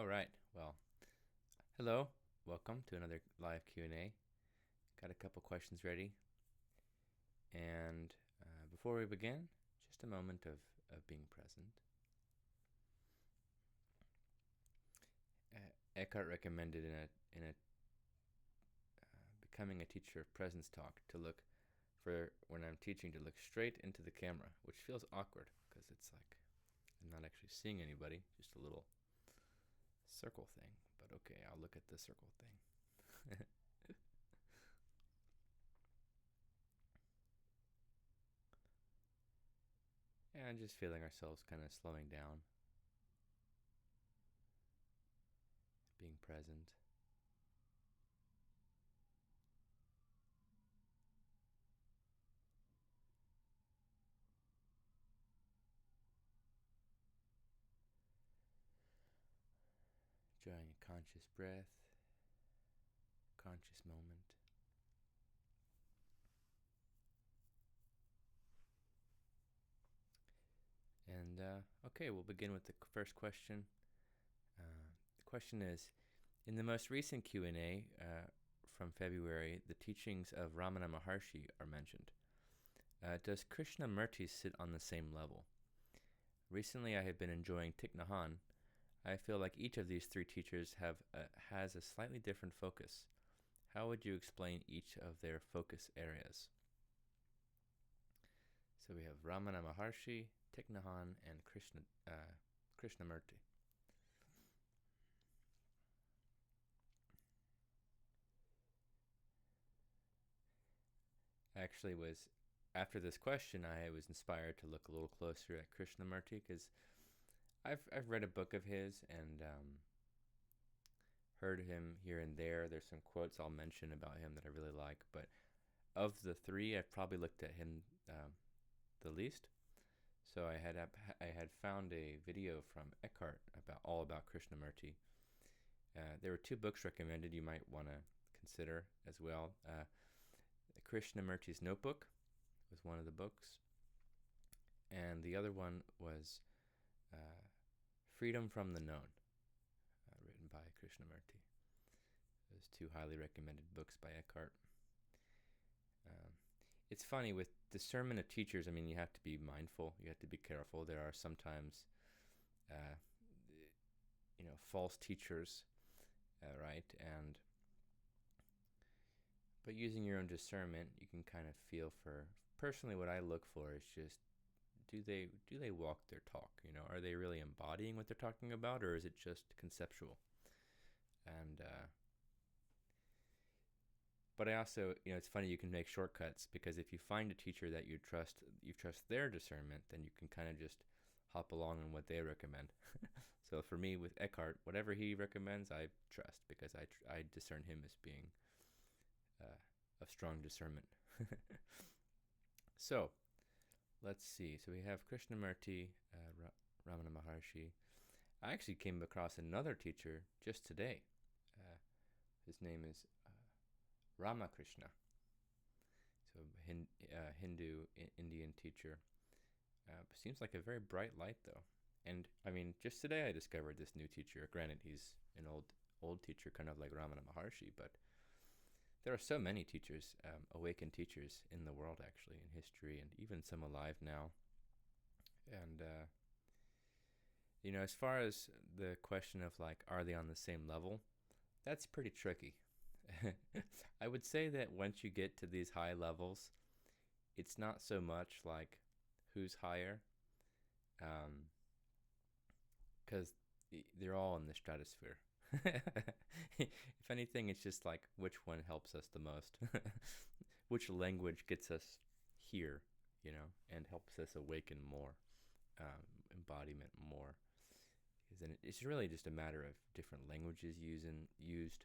All right. Well, hello. Welcome to another live Q&A. Got a couple questions ready. And before we begin, just a moment of being present. Eckhart recommended in a becoming a teacher of presence talk to look for when I'm teaching to look straight into the camera, which feels awkward because it's like I'm not actually seeing anybody, just a little circle thing. But okay, I'll look at the circle thing. And just feeling ourselves kind of slowing down, being present. Enjoying a conscious breath, conscious moment. And okay, we'll begin with the first question. The question is, in the most recent Q&A from February, the teachings of Ramana Maharshi are mentioned. Does Krishnamurti sit on the same level? Recently, I have been enjoying Thich Nhat Hanh. I feel like each of these three teachers has a slightly different focus. How would you explain each of their focus areas? So we have Ramana Maharshi, Thich Nhat Hanh, and Krishnamurti. Actually, was after this question, I was inspired to look a little closer at Krishnamurti because I've read a book of his and heard him here and there. There's some quotes I'll mention about him that I really like, but of the three, I've probably looked at him the least. So I had found a video from Eckhart all about Krishnamurti. There were two books recommended you might want to consider as well. Krishnamurti's Notebook was one of the books, and the other one was Freedom from the Known, written by Krishnamurti. Those two highly recommended books by Eckhart. It's funny with discernment of teachers. I mean, you have to be mindful. You have to be careful. There are sometimes, false teachers, right? But using your own discernment, you can kind of feel for. Personally, what I look for is just do they walk their talk? Are they really embodying what they're talking about, or is it just conceptual? And but I also, it's funny, you can make shortcuts because if you find a teacher that you trust their discernment, then you can kind of just hop along on what they recommend. So for me, with Eckhart, whatever he recommends, I trust because I discern him as being of strong discernment. So let's see. So we have Krishnamurti, Ramana Maharshi. I actually came across another teacher just today. His name is Ramakrishna. So Hindu Indian teacher. Seems like a very bright light though. And I mean, just today I discovered this new teacher. Granted, he's an old teacher, kind of like Ramana Maharshi, but there are so many teachers, awakened teachers in the world, actually, in history, and even some alive now. And as far as the question of like, are they on the same level? That's pretty tricky. I would say that once you get to these high levels, it's not so much like who's higher, because they're all in the stratosphere. If anything, it's just like which one helps us the most, which language gets us here, and helps us awaken more, embodiment more. Because then it's really just a matter of different languages used,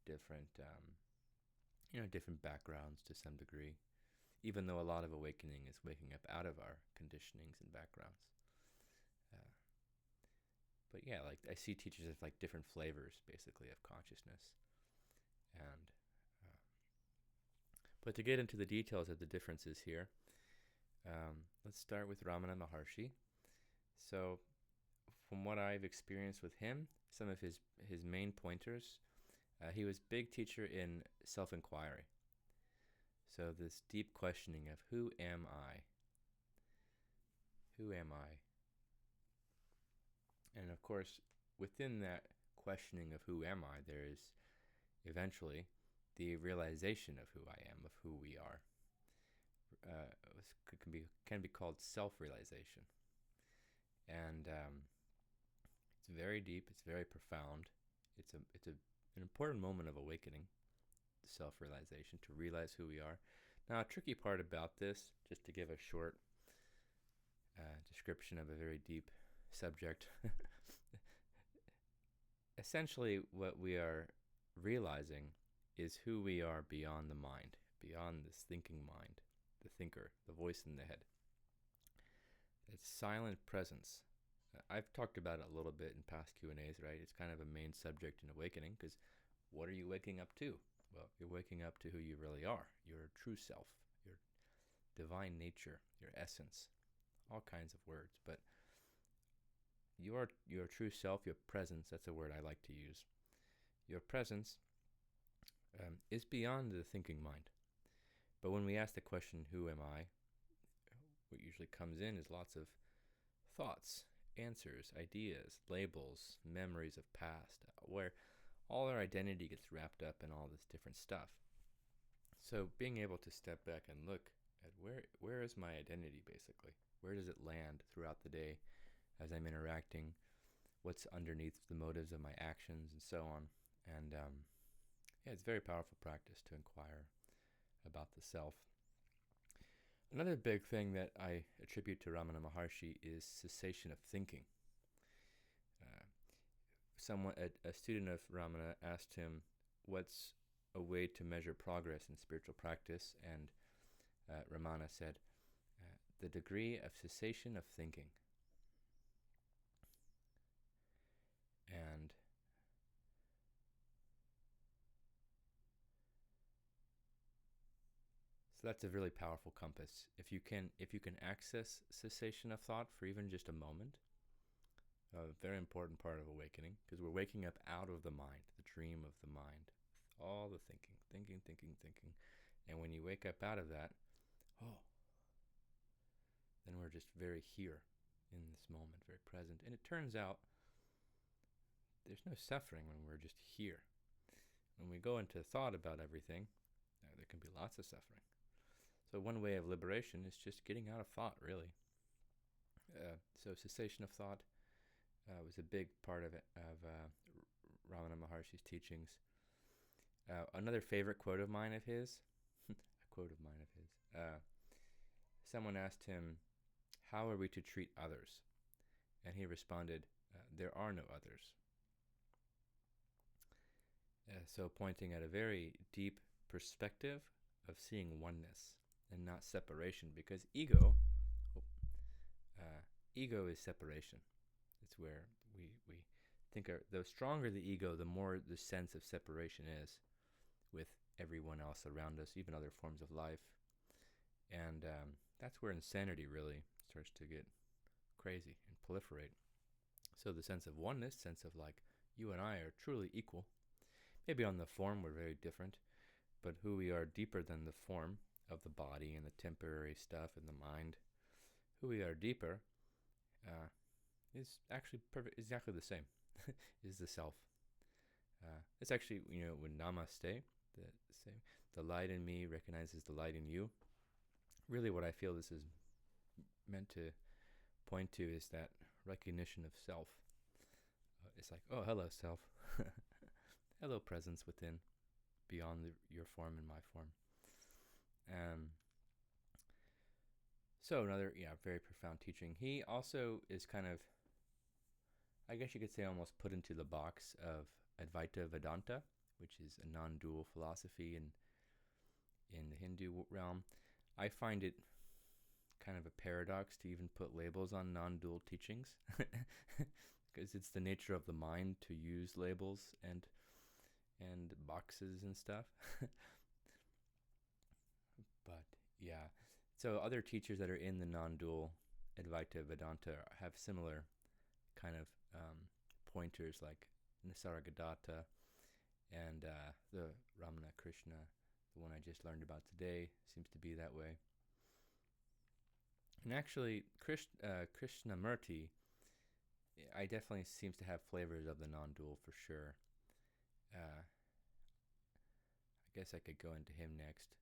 different different backgrounds to some degree, even though a lot of awakening is waking up out of our conditionings and backgrounds. But yeah, like I see teachers of like different flavors, basically, of consciousness. And but to get into the details of the differences here, let's start with Ramana Maharshi. So from what I've experienced with him, some of his main pointers, he was big teacher in self-inquiry. So this deep questioning of who am I? Who am I? And of course, within that questioning of who am I, there is eventually the realization of who I am, of who we are. Can be called self-realization, and it's very deep. It's very profound. It's an important moment of awakening, self-realization, to realize who we are. Now, a tricky part about this, just to give a short description of a very deep subject. Essentially, what we are realizing is who we are beyond the mind, beyond this thinking mind, the thinker, the voice in the head. It's silent presence. I've talked about it a little bit in past Q&As, right? It's kind of a main subject in awakening, because what are you waking up to? Well, you're waking up to who you really are, your true self, your divine nature, your essence, all kinds of words. But your true self, your presence, that's a word I like to use. Your presence is beyond the thinking mind. But when we ask the question, who am I? What usually comes in is lots of thoughts, answers, ideas, labels, memories of past, where all our identity gets wrapped up in all this different stuff. So being able to step back and look at where is my identity, basically? Where does it land throughout the day as I'm interacting? What's underneath the motives of my actions and so on? And yeah, it's a very powerful practice to inquire about the self. Another big thing that I attribute to Ramana Maharshi is cessation of thinking. A student of Ramana asked him, what's a way to measure progress in spiritual practice? And Ramana said, the degree of cessation of thinking. And so that's a really powerful compass. If you can access cessation of thought for even just a moment, a very important part of awakening, because we're waking up out of the mind, the dream of the mind, all the thinking. And when you wake up out of that, then we're just very here in this moment, very present. And it turns out there's no suffering when we're just here. When we go into thought about everything, there can be lots of suffering. So one way of liberation is just getting out of thought, really. So cessation of thought was a big part of Ramana Maharshi's teachings. Another favorite quote of mine of his, someone asked him, how are we to treat others? And he responded, there are no others. So pointing at a very deep perspective of seeing oneness and not separation, because ego is separation. It's where we think the stronger the ego, the more the sense of separation is with everyone else around us, even other forms of life. And that's where insanity really starts to get crazy and proliferate. So the sense of oneness, sense of like you and I are truly equal. Maybe on the form we're very different, but who we are deeper than the form of the body and the temporary stuff and the mind. Who we are deeper is actually exactly the same. Is the self. It's actually, when Namaste, the light in me recognizes the light in you. Really what I feel this is meant to point to is that recognition of self. It's like, oh, hello, self. Hello, presence within, beyond your form and my form. So another, very profound teaching. He also is kind of, I guess you could say, almost put into the box of Advaita Vedanta, which is a non-dual philosophy in the Hindu realm. I find it kind of a paradox to even put labels on non-dual teachings, because it's the nature of the mind to use labels and boxes and stuff. But yeah, so other teachers that are in the non-dual Advaita Vedanta have similar kind of pointers like Nisargadatta and the Ramana Krishna, the one I just learned about today, seems to be that way. And actually, Krishnamurti, I definitely seems to have flavors of the non-dual for sure. I guess I could go into him next.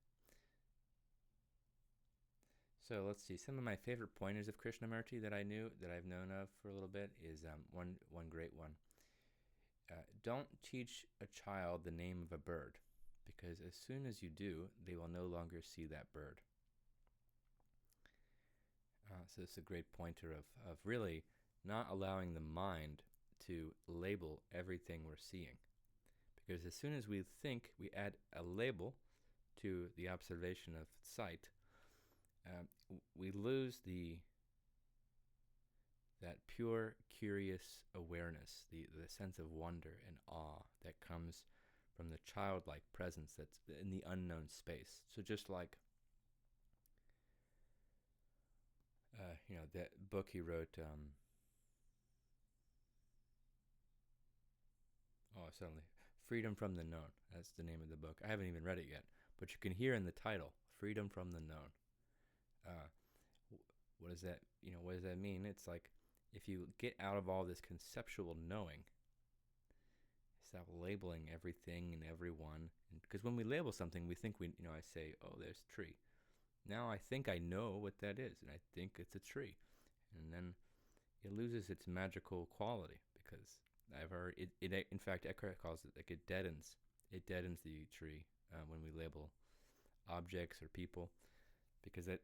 So let's see. Some of my favorite pointers of Krishnamurti that I've known of for a little bit is one great one. Don't teach a child the name of a bird, because as soon as you do, they will no longer see that bird. So it's a great pointer of really not allowing the mind to label everything we're seeing. Because as soon as we think, we add a label to the observation of sight, we lose that pure, curious awareness, the sense of wonder and awe that comes from the childlike presence that's in the unknown space. So just like, that book he wrote, suddenly, Freedom from the Known. That's the name of the book. I haven't even read it yet, but you can hear in the title, Freedom from the Known. What does that mean? It's like, if you get out of all this conceptual knowing, stop labeling everything and everyone. Because when we label something, we think I say, oh, there's a tree. Now I think I know what that is, and I think it's a tree. And then it loses its magical quality, because in fact, Eckhart calls it, like, it deadens the tree when we label objects or people, because that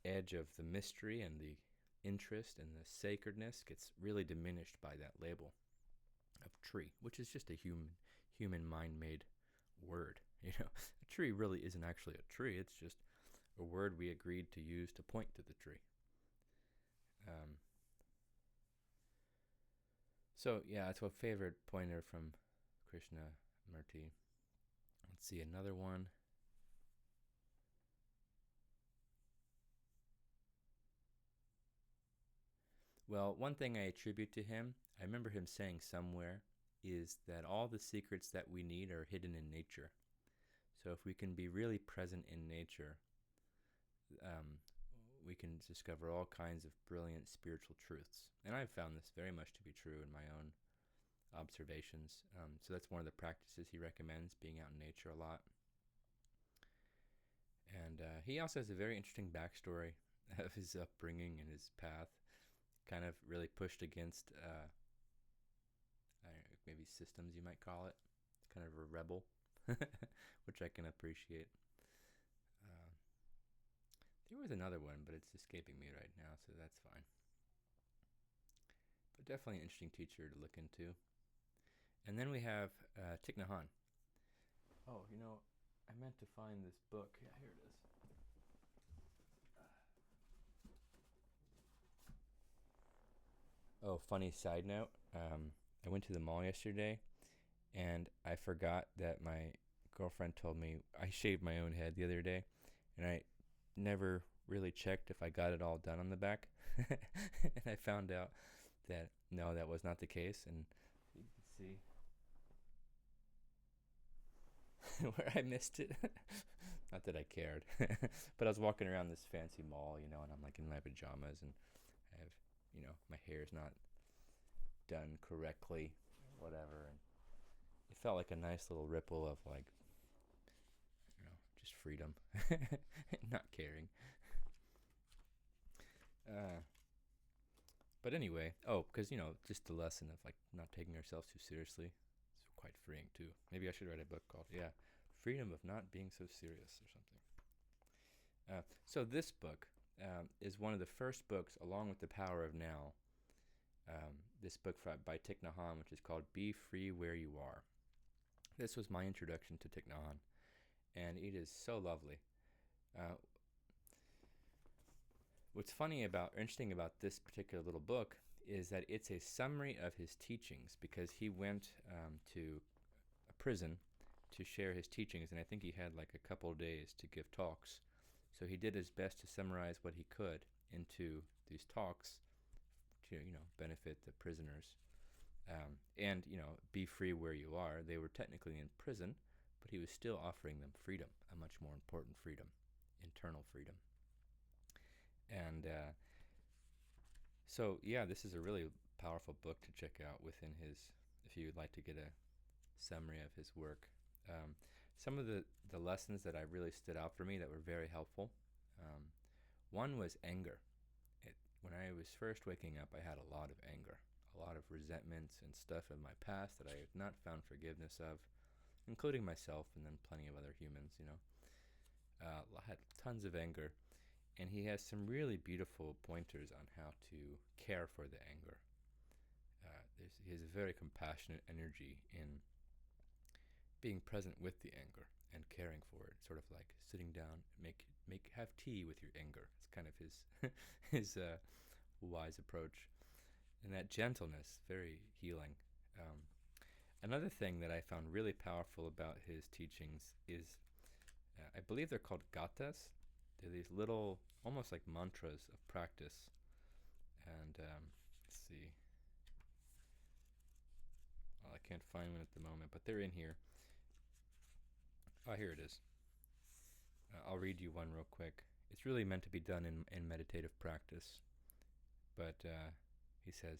edge of the mystery and the interest and the sacredness gets really diminished by that label of tree, which is just a human mind-made word. A tree really isn't actually a tree. It's just a word we agreed to use to point to the tree. So yeah, that's a favorite pointer from Krishnamurti. Let's see another one. Well, one thing I attribute to him, I remember him saying somewhere, is that all the secrets that we need are hidden in nature. So if we can be really present in nature, we can discover all kinds of brilliant spiritual truths. And I've found this very much to be true in my own observations. So that's one of the practices he recommends, being out in nature a lot. And he also has a very interesting backstory of his upbringing and his path. Kind of really pushed against maybe systems, you might call it. Kind of a rebel, which I can appreciate. There was another one, but it's escaping me right now, so that's fine. But definitely an interesting teacher to look into. And then we have Thich Nhat Hanh. Oh, I meant to find this book. Yeah, here it is. Oh, funny side note. I went to the mall yesterday, and I forgot that my girlfriend told me I shaved my own head the other day, and I never really checked if I got it all done on the back. And I found out that no, that was not the case. And you can see where I missed it. Not that I cared, but I was walking around this fancy mall, and I'm like in my pajamas, and I have, my hair's not done correctly, whatever, and it felt like a nice little ripple of, like, just freedom, not caring. But anyway, because just the lesson of, like, not taking ourselves too seriously. It's quite freeing too. Maybe I should write a book called Freedom of Not Being So Serious or something. So this book is one of the first books, along with The Power of Now. This book by Thich Nhat Hanh, which is called Be Free Where You Are. This was my introduction to Thich Nhat Hanh, and it is so lovely. What's interesting about this particular little book is that it's a summary of his teachings, because he went to a prison to share his teachings, and I think he had like a couple of days to give talks. So he did his best to summarize what he could into these talks to benefit the prisoners. and be free where you are. They were technically in prison, but he was still offering them freedom, a much more important freedom, internal freedom. And so, yeah, this is a really powerful book to check out within his, if you would like to get a summary of his work. Some of the lessons that I really stood out for me that were very helpful. One was anger. When I was first waking up, I had a lot of anger, a lot of resentments and stuff in my past that I had not found forgiveness of, including myself and then plenty of other humans, I had tons of anger. And he has some really beautiful pointers on how to care for the anger. He has a very compassionate energy in being present with the anger and caring for it, sort of like sitting down, have tea with your anger. It's kind of his his wise approach, and that gentleness, very healing. Another thing that I found really powerful about his teachings is, I believe they're called gathas. They're these little, almost like mantras of practice. And let's see. Well, I can't find one at the moment, but they're in here. Oh, here it is. I'll read you one real quick. It's really meant to be done in meditative practice. But he says,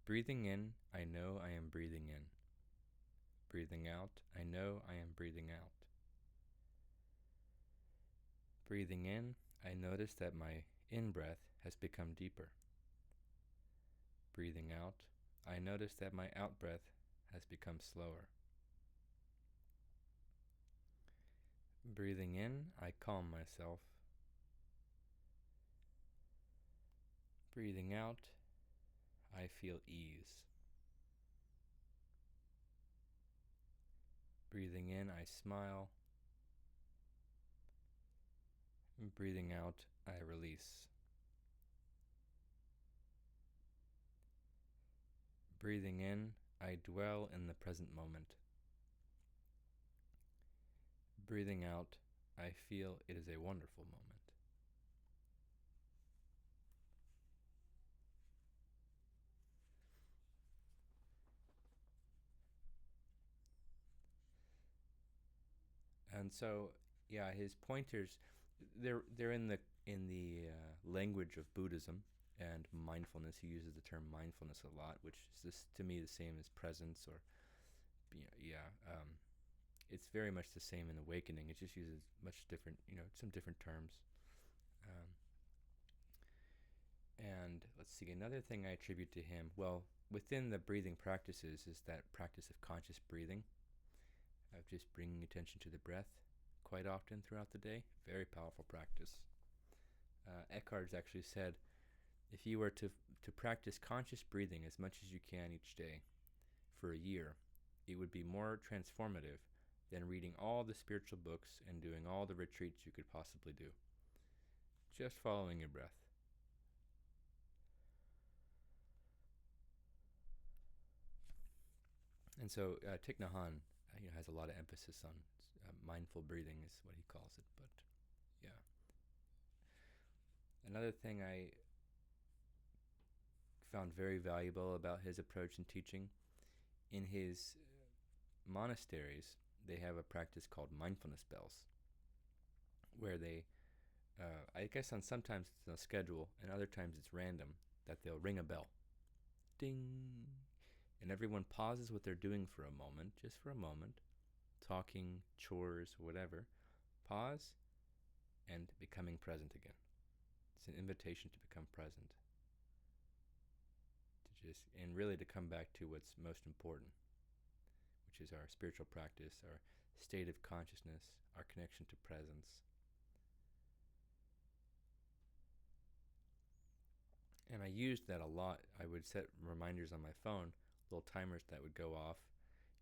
breathing in, I know I am breathing in. Breathing out, I know I am breathing out. Breathing in, I notice that my in-breath has become deeper. Breathing out, I notice that my out-breath has become slower. Breathing in, I calm myself. Breathing out, I feel ease. Breathing in, I smile. Breathing out, I release. Breathing in, I dwell in the present moment. Breathing out, I feel it is a wonderful moment. And so, yeah, his pointers, they're in the language of Buddhism and mindfulness. He uses the term mindfulness a lot, which is this, to me, the same as presence, or it's very much the same in awakening. It just uses much different, some different terms. And let's see, another thing I attribute to him, well, within the breathing practices, is that practice of conscious breathing, of just bringing attention to the breath quite often throughout the day. Very powerful practice. Eckhart's actually said, if you were to practice conscious breathing as much as you can each day for a year, it would be more transformative than reading all the spiritual books and doing all the retreats you could possibly do. Just following your breath. And so Thich Nhat Hanh has a lot of emphasis on mindful breathing is what he calls it. But yeah. Another thing I found very valuable about his approach and teaching, in his monasteries, they have a practice called mindfulness bells, where they, I guess on sometimes it's on a schedule, and other times it's random, that they'll ring a bell. Ding! And everyone pauses what they're doing for a moment, just for a moment, talking, chores, whatever. Pause, and becoming present again. It's an invitation to become present. And really to come back to what's most important, which is our spiritual practice, our state of consciousness, our connection to presence. And I used that a lot. I would set reminders on my phone, little timers that would go off,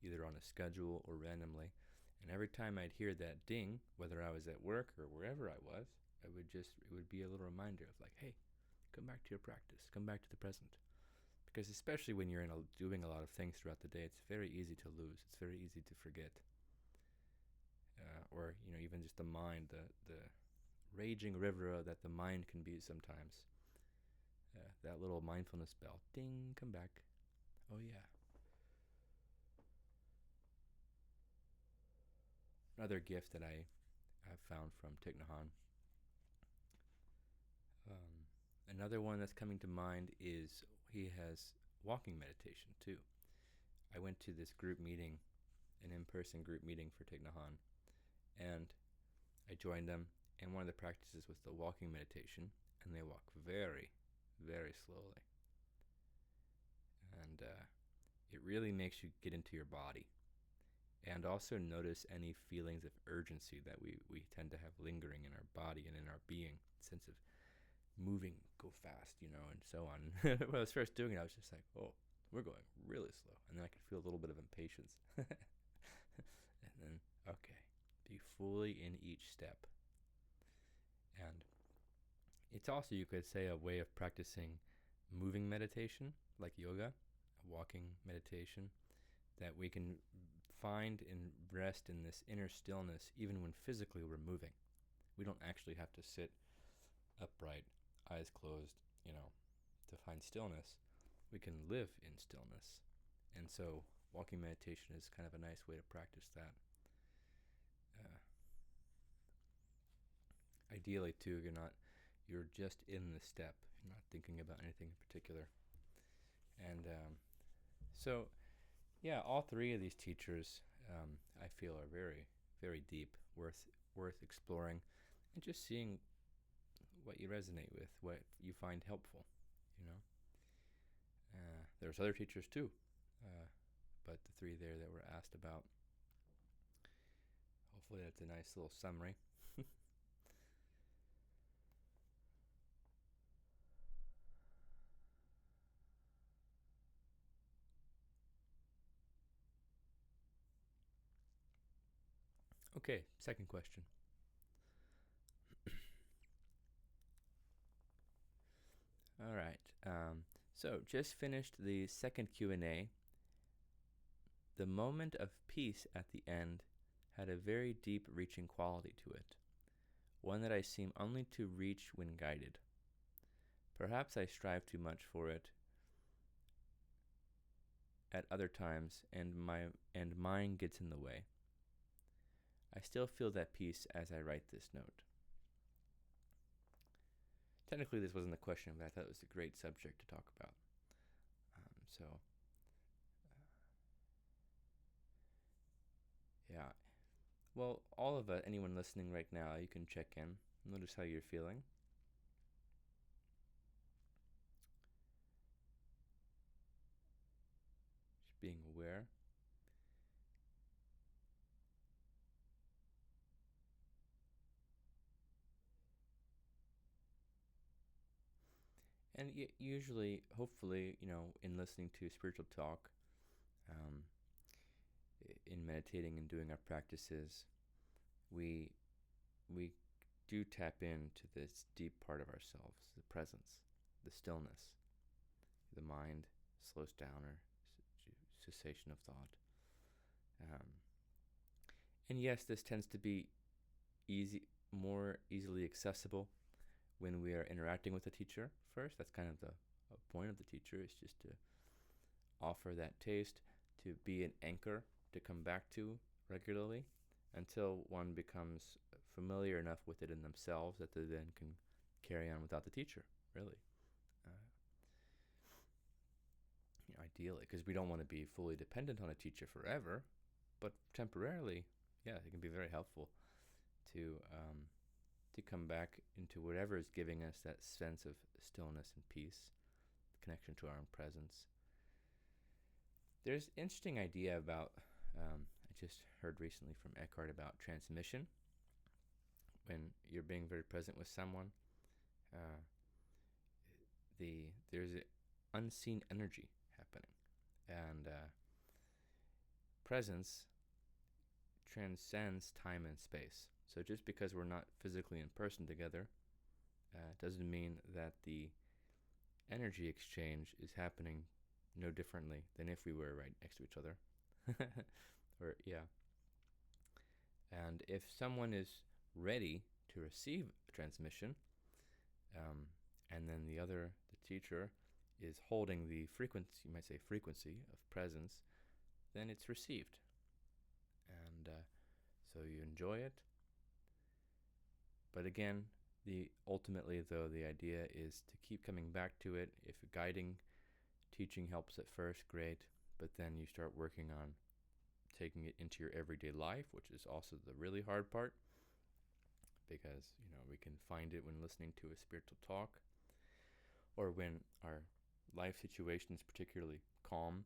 either on a schedule or randomly. And every time I'd hear that ding, whether I was at work or wherever I was, it would be a little reminder of like, hey, come back to your practice, come back to the present. Because especially when you're doing a lot of things throughout the day, it's very easy to lose. It's very easy to forget. Or, even just the mind, the raging river that the mind can be sometimes. That little mindfulness bell, ding, come back. Oh yeah. another gift that I have found from Thich Nhat Hanh. Another one that's coming to mind is he has walking meditation too. I went to this group meeting, an in-person group meeting for Thich Nhat Hanh, and I joined them, and one of the practices was the walking meditation, and they walk very, very slowly. And it really makes you get into your body, and also notice any feelings of urgency that we tend to have lingering in our body and in our being, sense of moving, go fast, and so on. When I was first doing it, I was just like, oh, we're going really slow. And then I could feel a little bit of impatience. And then, okay, be fully in each step. And it's also, you could say, a way of practicing moving meditation, like yoga, walking meditation, that we can find and rest in this inner stillness even when physically we're moving. We don't actually have to sit upright, eyes closed, to find stillness. We can live in stillness. And so walking meditation is kind of a nice way to practice that. Ideally too, you're just in the step. You're not thinking about anything in particular. And so, yeah, all three of these teachers, I feel, are very, very deep, worth exploring, and just seeing what you resonate with, what you find helpful. There's other teachers too, but the three there that were asked about. Hopefully that's a nice little summary. Okay, second question. All right. So just finished the second Q&A. The moment of peace at the end had a very deep reaching quality to it, one that I seem only to reach when guided. Perhaps I strive too much for it at other times, and mine gets in the way. I still feel that peace as I write this note. Technically, this wasn't a question, but I thought it was a great subject to talk about. Yeah. Well, all of anyone listening right now, you can check in. Notice how you're feeling. Just being aware. And usually, hopefully, in listening to spiritual talk, in meditating and doing our practices, we do tap into this deep part of ourselves, the presence, the stillness. The mind slows down, or cessation of thought. And yes, this tends to be more easily accessible when we are interacting with the teacher first. That's kind of the point of the teacher, is just to offer that taste, to be an anchor to come back to regularly until one becomes familiar enough with it in themselves that they then can carry on without the teacher, really. Ideally, because we don't want to be fully dependent on a teacher forever, but temporarily, yeah, it can be very helpful to come back into whatever is giving us that sense of stillness and peace, connection to our own presence. There's an interesting idea about, I just heard recently from Eckhart about transmission. When you're being very present with someone, there's an unseen energy happening, and presence transcends time and space. So just because we're not physically in person together, doesn't mean that the energy exchange is happening no differently than if we were right next to each other. And if someone is ready to receive a transmission, and then the teacher is holding the frequency, you might say frequency of presence, then it's received. And so you enjoy it. But again, ultimately though, the idea is to keep coming back to it. If guiding, teaching helps at first, great, but then you start working on taking it into your everyday life, which is also the really hard part, because we can find it when listening to a spiritual talk, or when our life situation is particularly calm,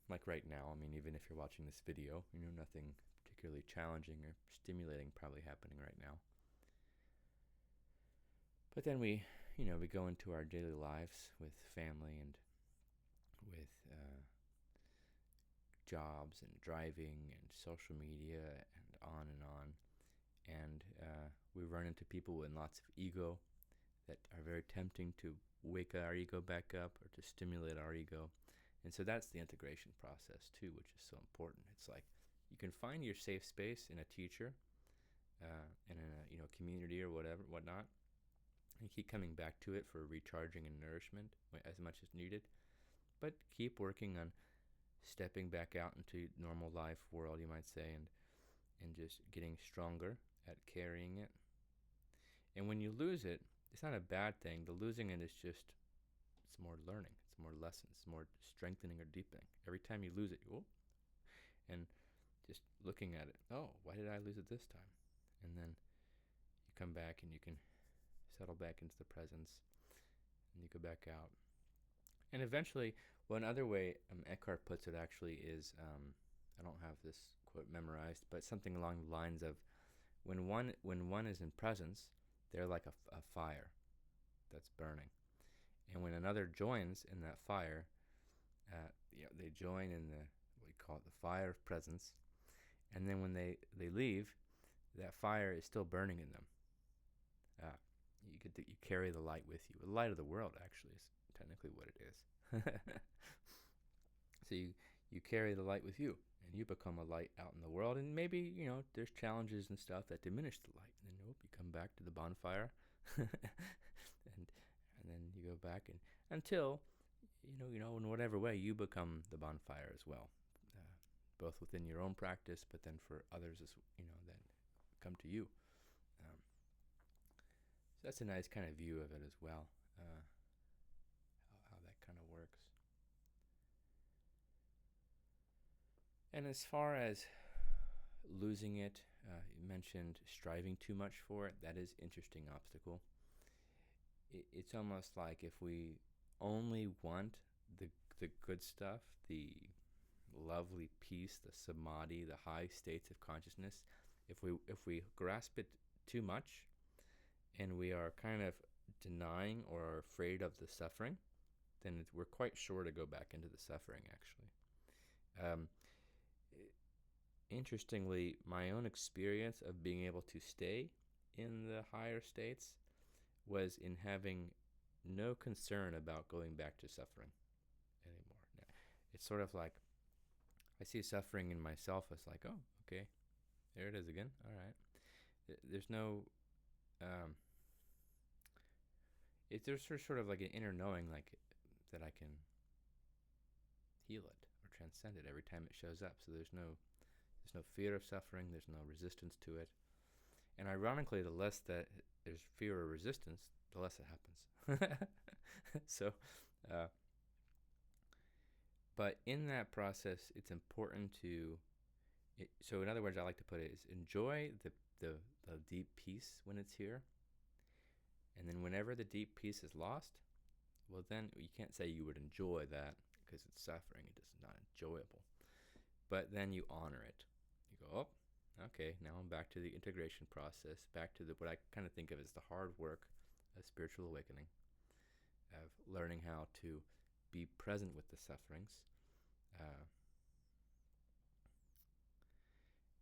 like right now. I mean, even if you're watching this video, nothing particularly challenging or stimulating probably happening right now. But then we go into our daily lives with family and with jobs and driving and social media and on and on. And we run into people with lots of ego that are very tempting to wake our ego back up or to stimulate our ego. And so that's the integration process too, which is so important. It's like you can find your safe space in a teacher, in a community or whatnot, and keep coming back to it for recharging and nourishment as much as needed. But keep working on stepping back out into normal life world, you might say, and just getting stronger at carrying it. And when you lose it, it's not a bad thing. The losing it is just, it's more learning, it's more lessons, it's more strengthening or deepening. Every time you lose it, and just looking at it, oh, why did I lose it this time? And then you come back and you can settle back into the presence, and you go back out. And eventually, another way Eckhart puts it actually is, I don't have this quote memorized, but something along the lines of, when one is in presence, they're like a fire that's burning. And when another joins in that fire, they join in what we call it the fire of presence. And then when they leave, that fire is still burning in them. You carry the light with you. The light of the world, actually, is technically what it is. So you carry the light with you, and you become a light out in the world. And maybe there's challenges and stuff that diminish the light, and then you come back to the bonfire, and then you go back, and until in whatever way you become the bonfire as well, both within your own practice, but then for others as that come to you. So that's a nice kind of view of it as well, how that kind of works. And as far as losing it, you mentioned striving too much for it. That is an interesting obstacle. It's almost like if we only want the good stuff, the lovely peace, the samadhi, the high states of consciousness, if we grasp it too much, and we are kind of denying or are afraid of the suffering, then we're quite sure to go back into the suffering, actually. Interestingly, my own experience of being able to stay in the higher states was in having no concern about going back to suffering anymore. It's sort of like I see suffering in myself as like, oh, okay, there it is again. All right. There's no... there's sort of like an inner knowing, like that I can heal it or transcend it every time it shows up. So there's no fear of suffering. There's no resistance to it. And ironically, the less that there's fear or resistance, the less it happens. So, but in that process, it's important to. So in other words, I like to put it is enjoy the deep peace when it's here. And then whenever the deep peace is lost, well, then you can't say you would enjoy that because it's suffering. It is not enjoyable. But then you honor it. You go, oh, okay, now I'm back to the integration process, back to what I kind of think of as the hard work of spiritual awakening, of learning how to be present with the sufferings.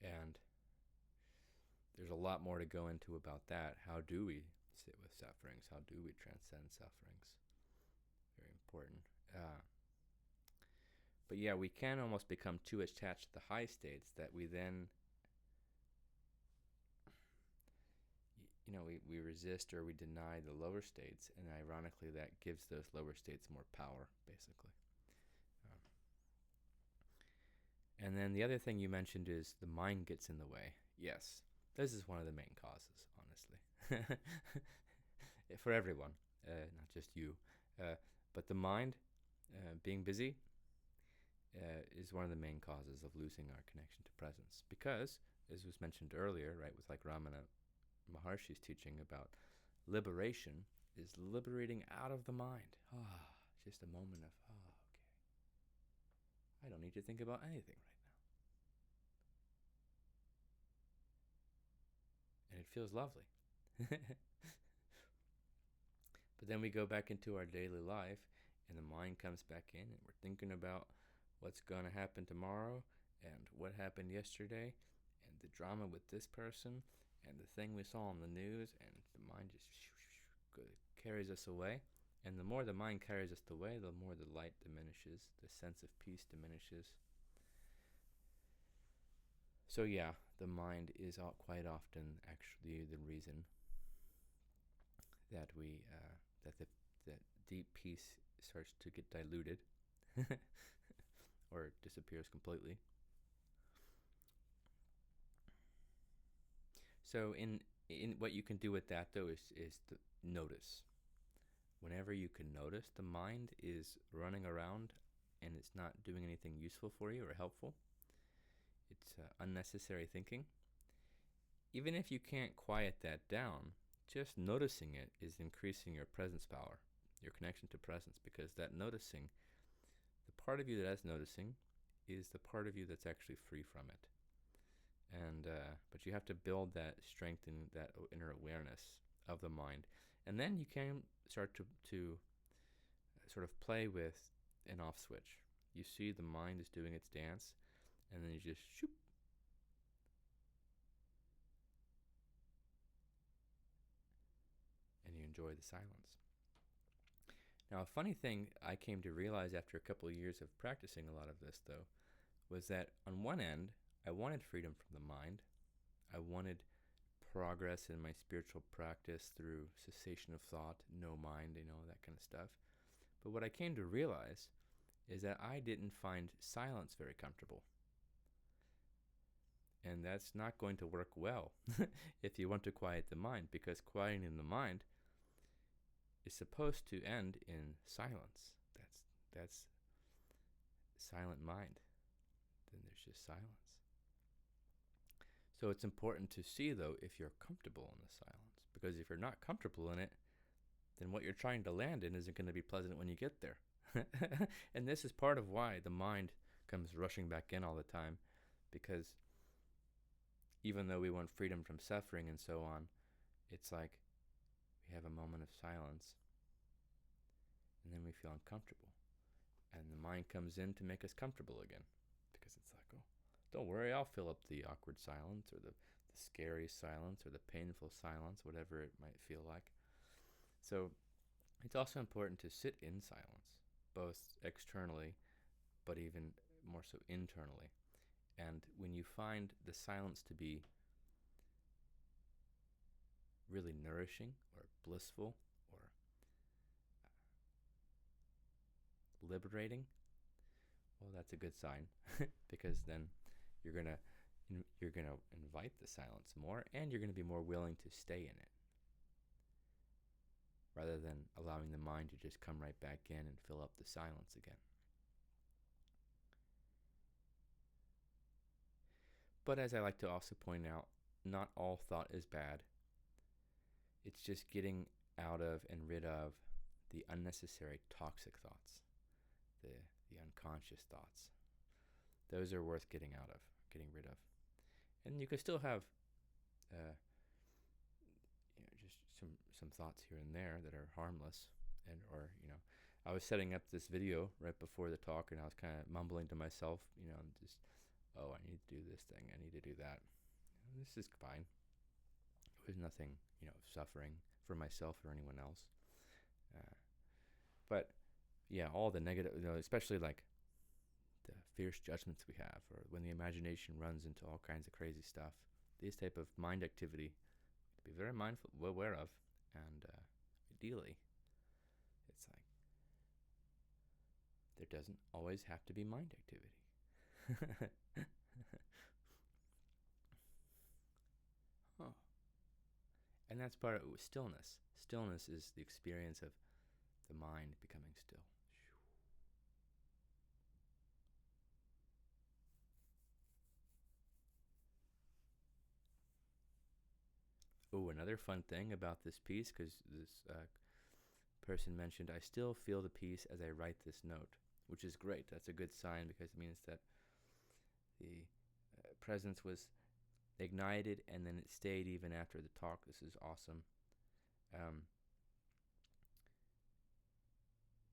And there's a lot more to go into about that. How do we sit with sufferings? How do we transcend sufferings? Very important. But yeah, we can almost become too attached to the high states that we then, we resist or we deny the lower states, and ironically that gives those lower states more power, basically. And then the other thing you mentioned is the mind gets in the way. Yes, this is one of the main causes, honestly, for everyone, not just you. But the mind being busy is one of the main causes of losing our connection to presence. Because, as was mentioned earlier, right, with like Ramana Maharshi's teaching about liberation, is liberating out of the mind. Just a moment of, okay. I don't need to think about anything right now. And it feels lovely. But then we go back into our daily life, and the mind comes back in, and we're thinking about what's going to happen tomorrow, and what happened yesterday, and the drama with this person, and the thing we saw on the news, and the mind just carries us away. And the more the mind carries us away, the more the light diminishes, the sense of peace diminishes. So yeah, the mind is quite often actually the reason that that deep peace starts to get diluted or disappears completely. So in what you can do with that though is to notice. Whenever you can notice the mind is running around and it's not doing anything useful for you or helpful, it's unnecessary thinking. Even if you can't quiet that down, just noticing it is increasing your presence power, your connection to presence, because that noticing, the part of you that is noticing, is the part of you that's actually free from it. And but you have to build that strength in that inner awareness of the mind, and then you can start to sort of play with an off switch. You see the mind is doing its dance, and then you just shoop, and you enjoy the silence. Now, a funny thing I came to realize after a couple of years of practicing a lot of this, though, was that on one end, I wanted freedom from the mind. I wanted progress in my spiritual practice through cessation of thought, no mind, that kind of stuff. But what I came to realize is that I didn't find silence very comfortable. And that's not going to work well if you want to quiet the mind, because quieting the mind is supposed to end in silence. That's silent mind. Then there's just silence. So it's important to see, though, if you're comfortable in the silence. Because if you're not comfortable in it, then what you're trying to land in isn't going to be pleasant when you get there. And this is part of why the mind comes rushing back in all the time. Because even though we want freedom from suffering and so on, it's like we have a moment of silence, and then we feel uncomfortable. And the mind comes in to make us comfortable again. Because it's like, oh, don't worry, I'll fill up the awkward silence or the scary silence or the painful silence, whatever it might feel like. So it's also important to sit in silence, both externally, but even more so internally. And when you find the silence to be really nourishing or blissful or liberating, well, that's a good sign because then you're gonna invite the silence more, and you're gonna be more willing to stay in it rather than allowing the mind to just come right back in and fill up the silence again. But as I like to also point out, not all thought is bad. It's just getting out of and rid of the unnecessary toxic thoughts, the unconscious thoughts. Those are worth getting rid of. And you can still have just some thoughts here and there that are harmless, or I was setting up this video right before the talk, and I was kind of mumbling to myself, and just, oh, I need to do this thing, I need to do that. This is fine. It was nothing, suffering for myself or anyone else. But yeah, all the negative, especially like the fierce judgments we have, or when the imagination runs into all kinds of crazy stuff, these type of mind activity, be very mindful, aware of, and ideally, it's like there doesn't always have to be mind activity. Oh. And that's part of stillness. Stillness is the experience of the mind becoming still. Oh, another fun thing about this piece, because this person mentioned, I still feel the peace as I write this note, which is great. That's a good sign because it means that the presence was ignited and then it stayed even after the talk. This is awesome.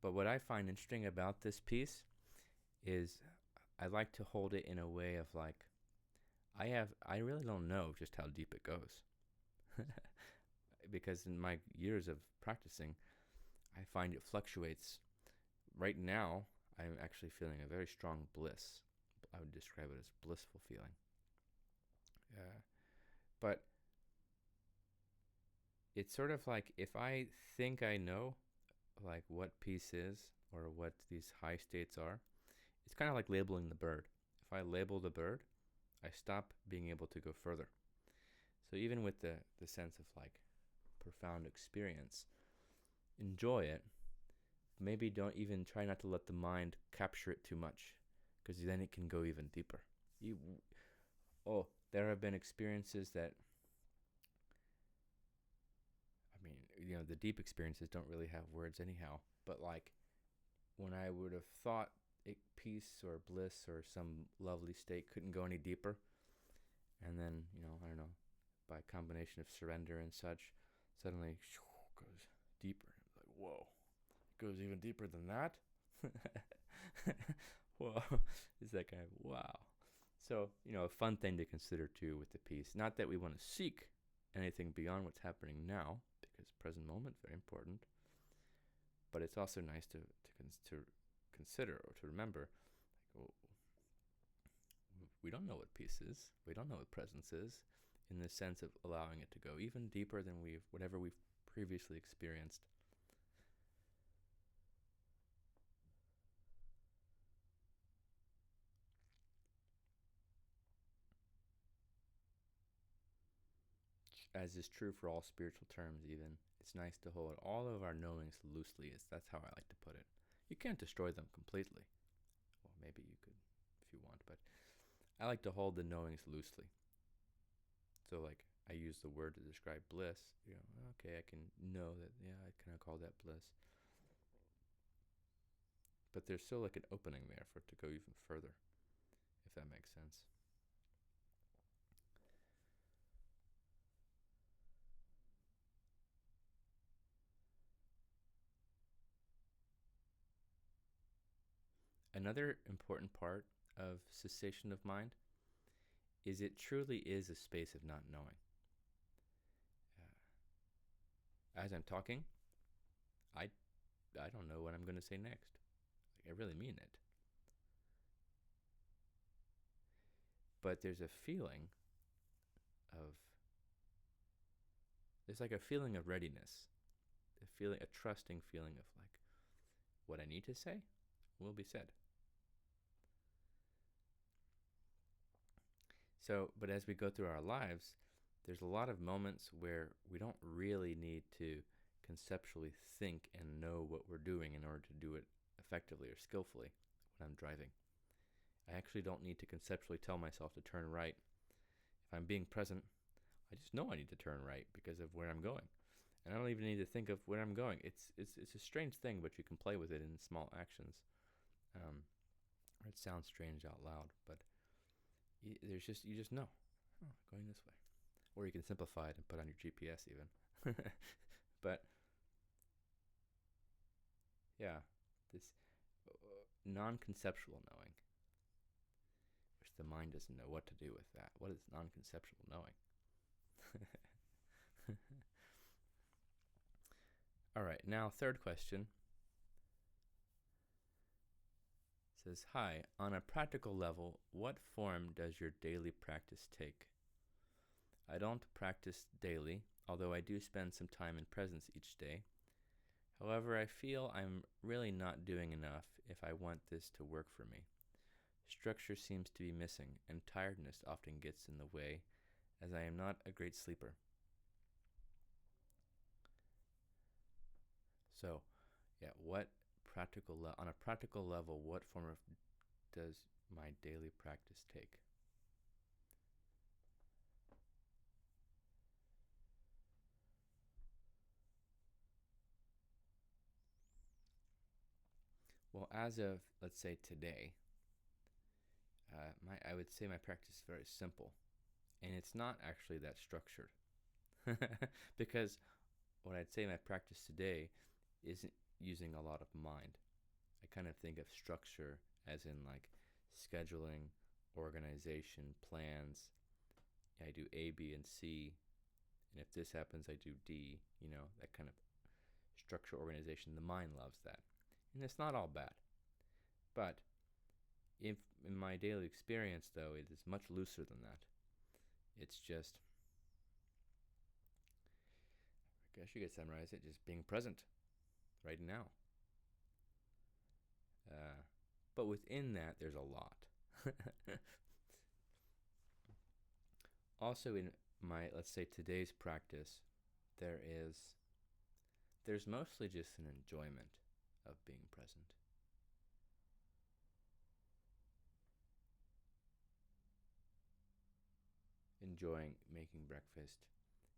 But what I find interesting about this piece is I like to hold it in a way of like, I really don't know just how deep it goes. Because in my years of practicing, I find it fluctuates. Right now, I'm actually feeling a very strong bliss. I would describe it as blissful feeling. But it's sort of like if I think I know like what peace is or what these high states are, it's kind of like labeling the bird. If I label the bird, I stop being able to go further. So even with the sense of like profound experience, enjoy it. Maybe don't even try not to let the mind capture it too much, because then it can go even deeper. There have been experiences that, I mean, the deep experiences don't really have words anyhow, but like when I would have thought peace or bliss or some lovely state couldn't go any deeper, and then, I don't know, by a combination of surrender and such, suddenly goes deeper. Like, whoa, it goes even deeper than that? Whoa, it's that kind of wow. So, a fun thing to consider too with the piece. Not that we want to seek anything beyond what's happening now, because present moment very important. But it's also nice to consider or to remember, like, we don't know what peace is. We don't know what presence is, in the sense of allowing it to go even deeper than whatever we've previously experienced. As is true for all spiritual terms, even, it's nice to hold all of our knowings loosely. That's how I like to put it. You can't destroy them completely. Well, maybe you could if you want, but I like to hold the knowings loosely. So, like, I use the word to describe bliss. Okay, I can know that, yeah, I kind of call that bliss. But there's still like an opening there for it to go even further, if that makes sense. Another important part of cessation of mind is it truly is a space of not knowing. As I'm talking, I don't know what I'm going to say next. Like, I really mean it. But there's a feeling of, there's like a feeling of readiness, a trusting feeling of like, what I need to say will be said. So, but as we go through our lives, there's a lot of moments where we don't really need to conceptually think and know what we're doing in order to do it effectively or skillfully when I'm driving. I actually don't need to conceptually tell myself to turn right. If I'm being present, I just know I need to turn right because of where I'm going. And I don't even need to think of where I'm going. It's a strange thing, but you can play with it in small actions. Or it sounds strange out loud, but you just know, going this way. Or you can simplify it and put on your GPS even. But yeah, this non-conceptual knowing, which the mind doesn't know what to do with that. What is non-conceptual knowing? All right, now third question. It says, hi, on a practical level, what form does your daily practice take? I don't practice daily, although I do spend some time in presence each day. However, I feel I'm really not doing enough if I want this to work for me. Structure seems to be missing, and tiredness often gets in the way, as I am not a great sleeper. So, yeah, on a practical level, what form of does my daily practice take? Well, as of, let's say, today, I would say my practice is very simple, and it's not actually that structured. Because what I'd say my practice today isn't using a lot of mind. I kind of think of structure as in like scheduling, organization, plans. I do A, B, and C, and if this happens, I do D. That kind of structure organization. The mind loves that, and it's not all bad. But if in my daily experience, though, it is much looser than that. It's just, I guess you could summarize it, just being present right now. But within that, there's a lot. Also, in my, let's say, today's practice, there's mostly just an enjoyment of being present. Enjoying making breakfast,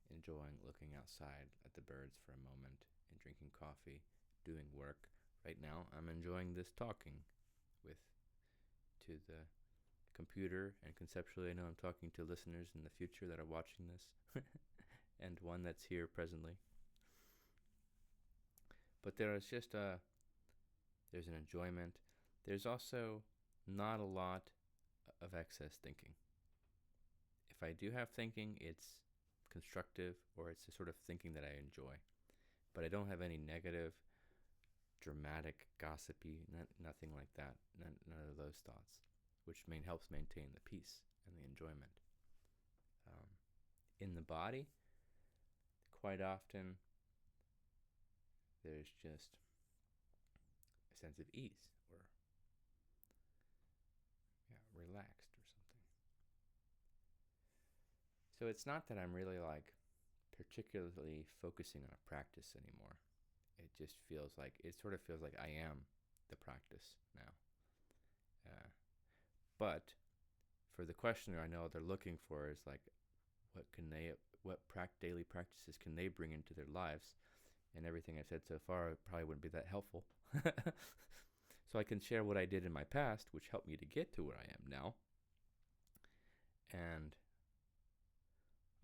enjoying looking outside at the birds for a moment and drinking coffee, doing work. Right now, I'm enjoying this talking to the computer, and conceptually, I know I'm talking to listeners in the future that are watching this, and one that's here presently. But there's an enjoyment. There's also not a lot of excess thinking. If I do have thinking, it's constructive, or it's the sort of thinking that I enjoy. But I don't have any negative, dramatic, gossipy, nothing like that. None of those thoughts, which helps maintain the peace and the enjoyment. In the body, quite often, there's just a sense of ease, or relaxed or something. So it's not that I'm really particularly focusing on a practice anymore. It sort of feels like I am the practice now. But for the questioner, I know they're looking for is what daily practices can they bring into their lives? And everything I've said so far probably wouldn't be that helpful. So I can share what I did in my past, which helped me to get to where I am now. And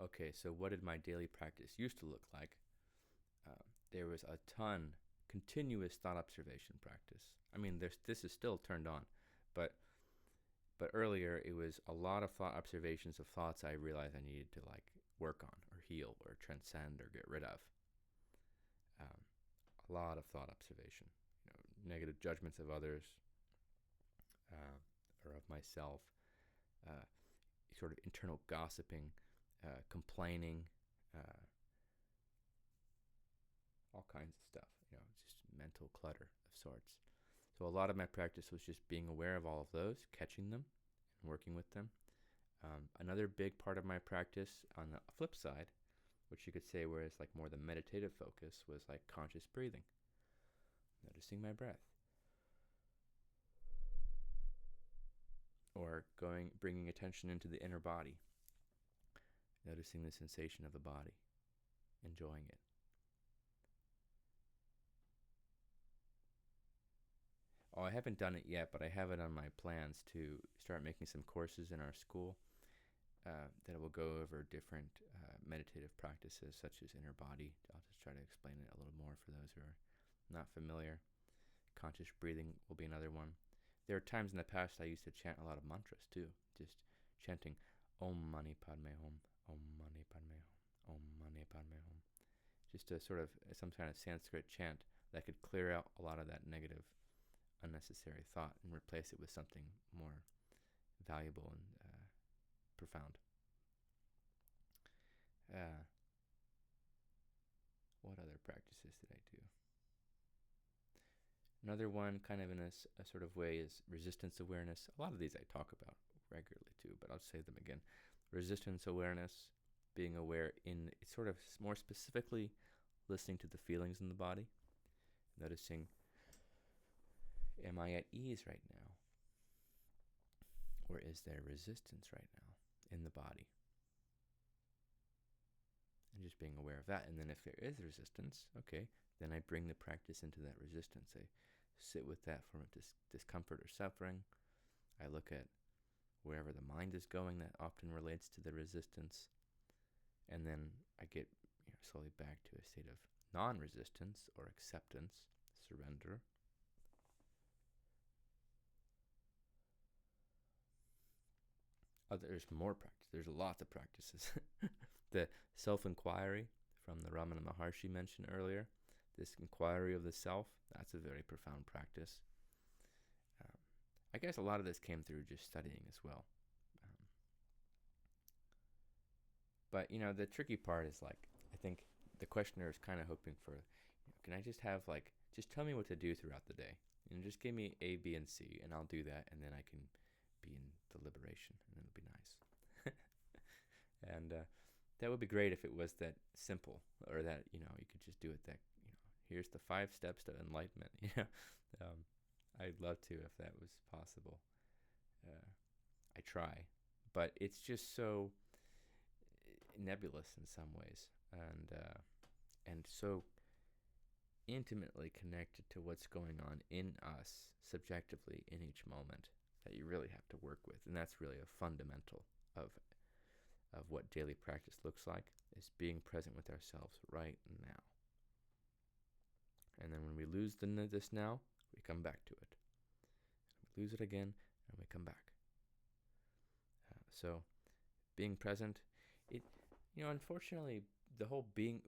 okay, so what did my daily practice used to look like? There was a ton, continuous thought observation practice. I mean, this is still turned on, but earlier it was a lot of thought observations of thoughts I realized I needed to work on or heal or transcend or get rid of. A lot of thought observation, negative judgments of others or of myself, sort of internal gossiping, complaining, all kinds of stuff, just mental clutter of sorts. So a lot of my practice was just being aware of all of those, catching them, and working with them. Another big part of my practice on the flip side, which you could say whereas more the meditative focus, was conscious breathing, noticing my breath, or bringing attention into the inner body, noticing the sensation of the body, enjoying it. Oh, I haven't done it yet, but I have it on my plans to start making some courses in our school that will go over different meditative practices such as inner body. I'll just try to explain it a little more for those who are not familiar. Conscious breathing will be another one. There are times in the past I used to chant a lot of mantras too, just chanting Om Mani Padme Hum, Om Mani Padme Hum, Om Mani Padme Hum. Just a sort of some kind of Sanskrit chant that could clear out a lot of that negative, unnecessary thought and replace it with something more valuable and profound. What other practices did I do? Another one, kind of in a sort of way, is resistance awareness. A lot of these I talk about regularly too, but I'll say them again. Resistance awareness, being aware in sort of more specifically listening to the feelings in the body, noticing, am I at ease right now? Or is there resistance right now in the body? And just being aware of that. And then if there is resistance, okay, then I bring the practice into that resistance. I sit with that from discomfort or suffering. I look at wherever the mind is going that often relates to the resistance. And then I get slowly back to a state of non-resistance or acceptance, surrender. There's more practice. There's lots of practices. The self-inquiry from the Ramana Maharshi mentioned earlier, this inquiry of the self, that's a very profound practice. I guess a lot of this came through just studying as well. But, the tricky part is I think the questioner is kind of hoping for, can I just have just tell me what to do throughout the day? Just give me A, B, and C, and I'll do that, and then I can be in deliberation, and it'll be nice. And that would be great if it was that simple, or that, you could just do it that, here's the 5 steps to enlightenment. I'd love to if that was possible. I try, but it's just so nebulous in some ways, and so intimately connected to what's going on in us subjectively in each moment that you really have to work with. And that's really a fundamental of what daily practice looks like, is being present with ourselves right now. And then when we lose this now, we come back to it. We lose it again, and we come back. So being present, unfortunately, the whole being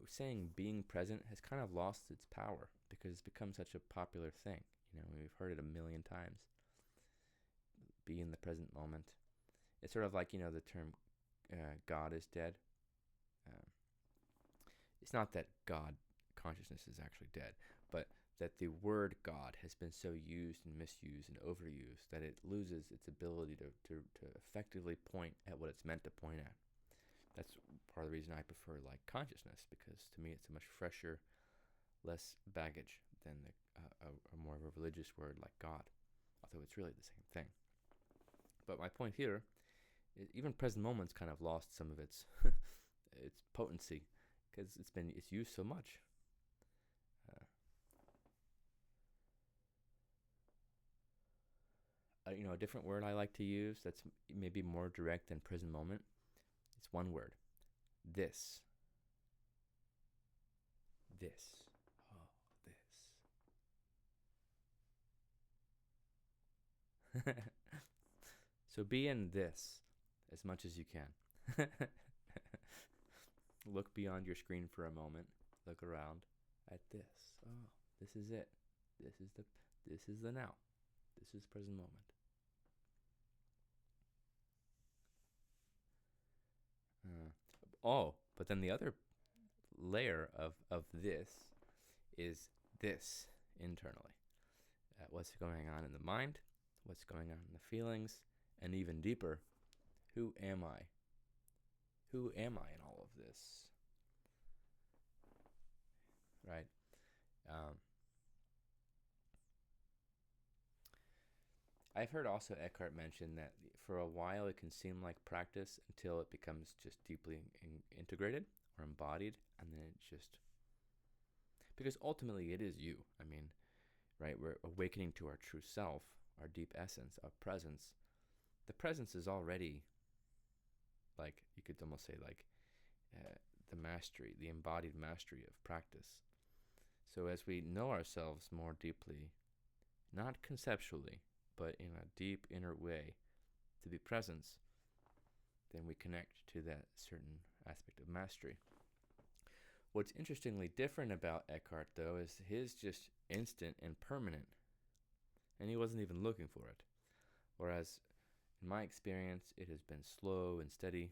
present has kind of lost its power because it's become such a popular thing. We've heard it a million times. Be in the present moment. It's sort of like, the term God is dead. It's not that God consciousness is actually dead, but that the word God has been so used and misused and overused that it loses its ability to effectively point at what it's meant to point at. That's part of the reason I prefer consciousness, because to me it's a much fresher, less baggage than a more of a religious word like God, although it's really the same thing. But my point here is even present moment's kind of lost some of its its potency because it's used so much. A different word I like to use that's maybe more direct than present moment. It's one word. This. This. Oh, this. So be in this as much as you can. Look beyond your screen for a moment. Look around at this. Oh, this is it. This is the now. This is present moment. But then the other layer of this is this internally. What's going on in the mind, what's going on in the feelings, and even deeper, who am I? Who am I in all of this? Right? I've heard also Eckhart mention that for a while it can seem like practice until it becomes just deeply integrated or embodied, and then it just, because ultimately it is you. I mean, right? We're awakening to our true self, our deep essence, our presence. The presence is already, you could almost say the mastery, the embodied mastery of practice. So as we know ourselves more deeply, not conceptually, but in a deep inner way, to be presence, then we connect to that certain aspect of mastery. What's interestingly different about Eckhart, though, is his just instant and permanent, and he wasn't even looking for it. Whereas, in my experience, it has been slow and steady,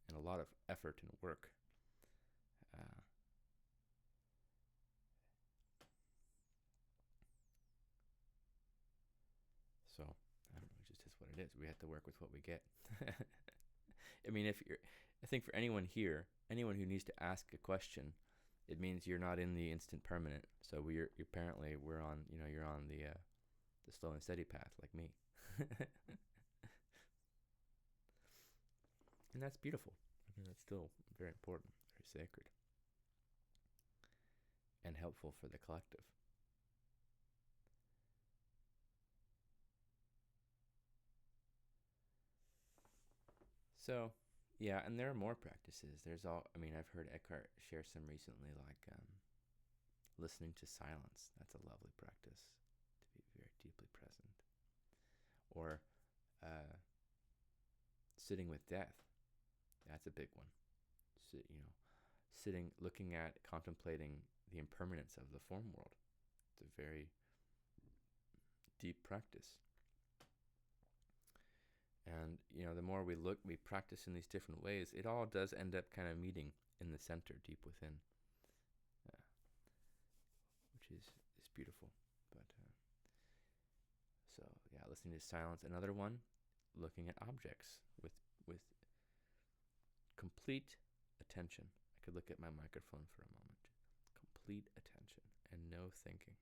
and a lot of effort and work. it is. We have to work with what we get. I mean, I think for anyone here, anyone who needs to ask a question, it means you're not in the instant permanent. So we're on, you're on the slow and steady path like me. And that's beautiful. I mean, that's still very important, very sacred, and helpful for the collective. So, yeah, and there are more practices. I've heard Eckhart share some recently, like listening to silence. That's a lovely practice, to be very deeply present. Or sitting with death. That's a big one. Sitting, looking at, contemplating the impermanence of the form world. It's a very deep practice. And, the more we practice in these different ways, it all does end up kind of meeting in the center, deep within, which is beautiful. But so, yeah, listening to silence. Another one, looking at objects with complete attention. I could look at my microphone for a moment. Complete attention and no thinking.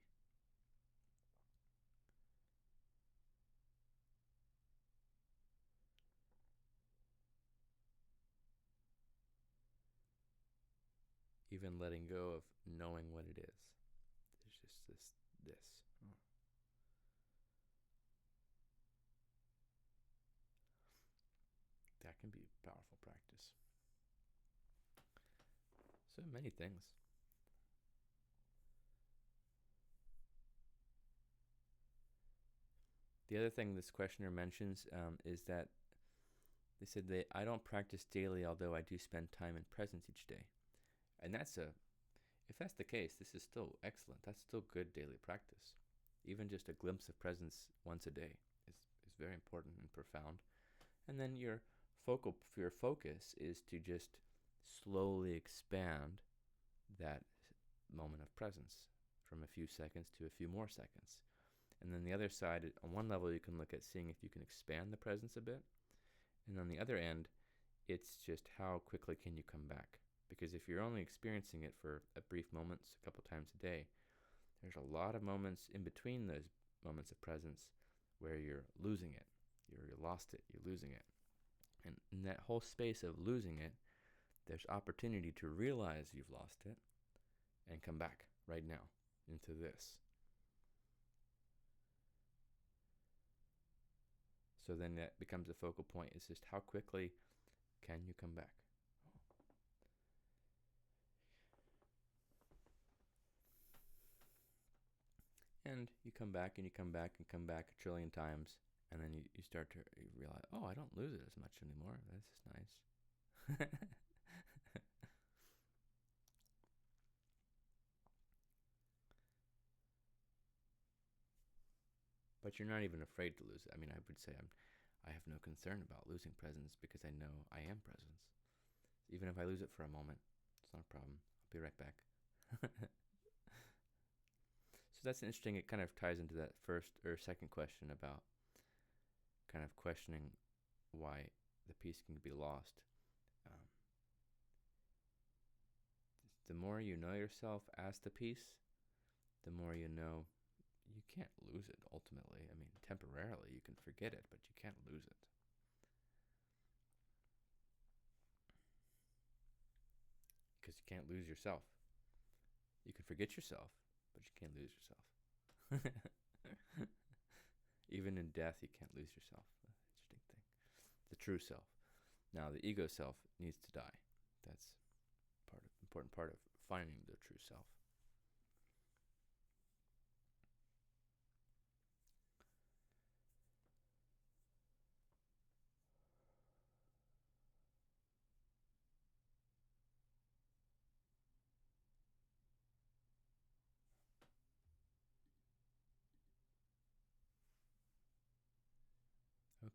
Even letting go of knowing what it is. There's just this. Oh. That can be a powerful practice. So many things. The other thing this questioner mentions is that they said I don't practice daily, although I do spend time in presence each day. And if that's the case, this is still excellent. That's still good daily practice. Even just a glimpse of presence once a day is very important and profound. And then your focus is to just slowly expand that moment of presence from a few seconds to a few more seconds. And then the other side, on one level, you can look at seeing if you can expand the presence a bit. And on the other end, it's just how quickly can you come back. Because if you're only experiencing it for a brief moments, a couple times a day, there's a lot of moments in between those moments of presence where you're losing it. You lost it, you're losing it. And in that whole space of losing it, there's opportunity to realize you've lost it and come back right now into this. So then that becomes the focal point. It's just how quickly can you come back? And you come back and you come back and come back a trillion times. And then you start to realize, oh, I don't lose it as much anymore. This is nice. But you're not even afraid to lose it. I mean, I would say I have no concern about losing presence because I know I am presence. Even if I lose it for a moment, it's not a problem. I'll be right back. So that's interesting. It kind of ties into that first or second question about kind of questioning why the peace can be lost. The more you know yourself as the peace, the more you know you can't lose it ultimately. I mean, temporarily you can forget it, but you can't lose it. Because you can't lose yourself. You can forget yourself, but you can't lose yourself. Even in death, you can't lose yourself. Interesting thing. The true self. Now, the ego self needs to die. That's important part of finding the true self.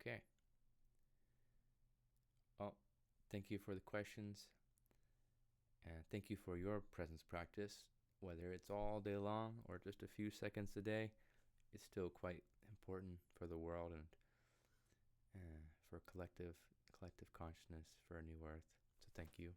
Okay. Well, thank you for the questions. And thank you for your presence practice. Whether it's all day long or just a few seconds a day, it's still quite important for the world. And for collective consciousness, for a new earth. So thank you.